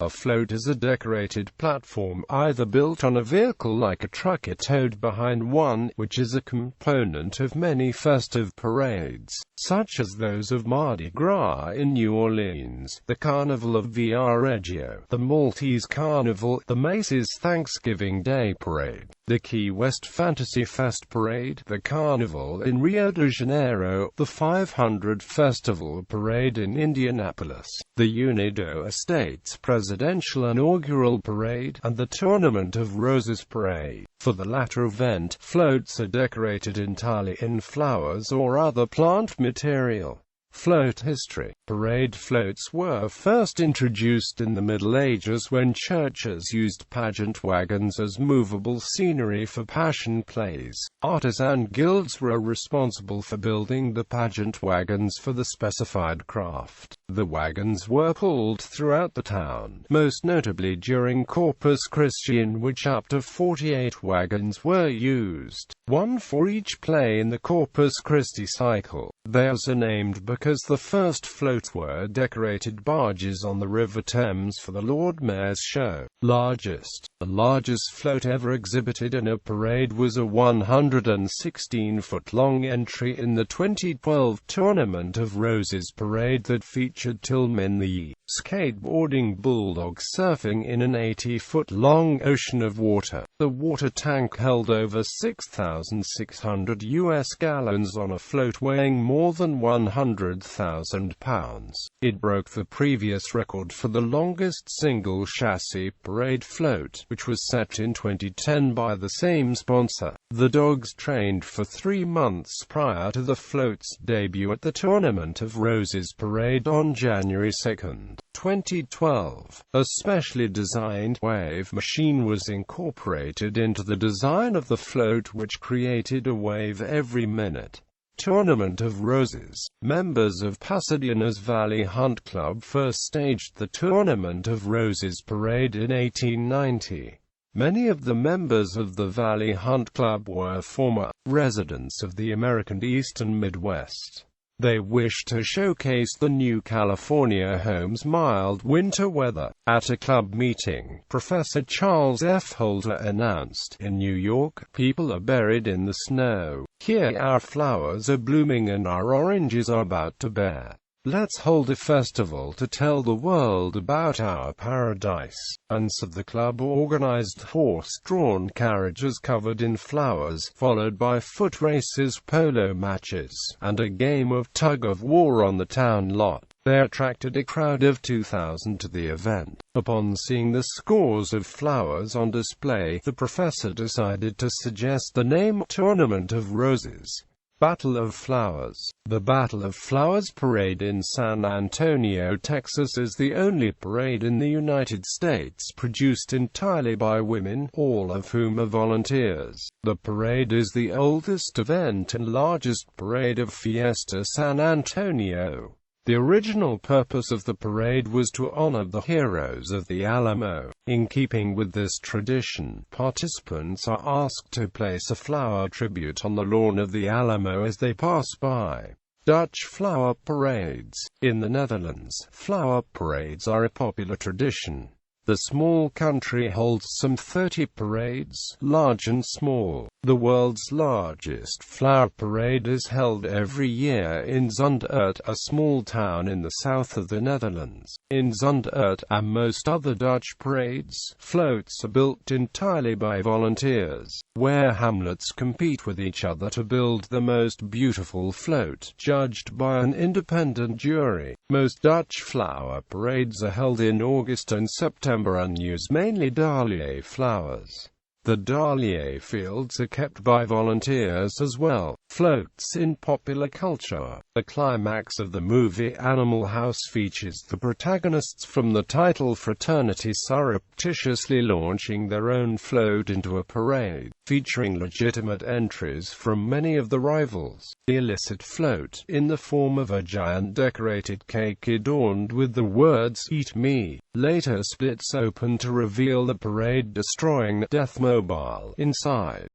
A float is a decorated platform either built on a vehicle like a truck or towed behind one, which is a component of many festive parades, such as those of Mardi Gras in New Orleans, the Carnival of Viareggio, the Maltese Carnival, the Macy's Thanksgiving Day Parade, the Key West Fantasy Fest Parade, the Carnival in Rio de Janeiro, the 500 Festival Parade in Indianapolis, the Unido States Presidential Inaugural Parade, and the Tournament of Roses Parade. For the latter event, floats are decorated entirely in flowers or other plant material. Float history. Parade floats were first introduced in the Middle Ages when churches used pageant wagons as movable scenery for passion plays. Artisan guilds were responsible for building the pageant wagons for the specified craft. The wagons were pulled throughout the town, most notably during Corpus Christi, in which up to 48 wagons were used, one for each play in the Corpus Christi cycle. Theirs are named because the first floats were decorated barges on the River Thames for the Lord Mayor's show. The largest float ever exhibited in a parade was a 116-foot-long entry in the 2012 Tournament of Roses Parade that featured Tillman the skateboarding bulldog surfing in an 80-foot-long ocean of water. The water tank held over 6,600 US gallons on a float weighing more than 100,000 pounds. It broke the previous record for the longest single chassis parade float, which was set in 2010 by the same sponsor. The dogs trained for 3 months prior to the float's debut at the Tournament of Roses Parade on January 2, 2012. A specially designed wave machine was incorporated into the design of the float, which created a wave every minute. Tournament of Roses. Members of Pasadena's Valley Hunt Club first staged the Tournament of Roses Parade in 1890. Many of the members of the Valley Hunt Club were former residents of the American East and Midwest. They wished to showcase the new California home's mild winter weather. At a club meeting, Professor Charles F. Holder announced, "In New York, people are buried in the snow. Here our flowers are blooming and our oranges are about to bear. Let's hold a festival to tell the world about our paradise." And so the club organized horse-drawn carriages covered in flowers, followed by foot races, polo matches, and a game of tug-of-war on the town lot. They attracted a crowd of 2,000 to the event. Upon seeing the scores of flowers on display, the professor decided to suggest the name Tournament of Roses. Battle of Flowers. The Battle of Flowers Parade in San Antonio, Texas is the only parade in the United States produced entirely by women, all of whom are volunteers. The parade is the oldest event and largest parade of Fiesta San Antonio. The original purpose of the parade was to honor the heroes of the Alamo. In keeping with this tradition, participants are asked to place a flower tribute on the lawn of the Alamo as they pass by. Dutch flower parades. In the Netherlands, flower parades are a popular tradition. The small country holds some 30 parades, large and small. The world's largest flower parade is held every year in Zundert, a small town in the south of the Netherlands. In Zundert, and most other Dutch parades, floats are built entirely by volunteers, where hamlets compete with each other to build the most beautiful float, judged by an independent jury. Most Dutch flower parades are held in August and September and use mainly dahlia flowers. The dahlia fields are kept by volunteers as well. Floats in popular culture. The climax of the movie Animal House features the protagonists from the title fraternity surreptitiously launching their own float into a parade, featuring legitimate entries from many of the rivals. The illicit float, in the form of a giant decorated cake adorned with the words "Eat Me," later splits open to reveal the parade destroying Death Mobile inside.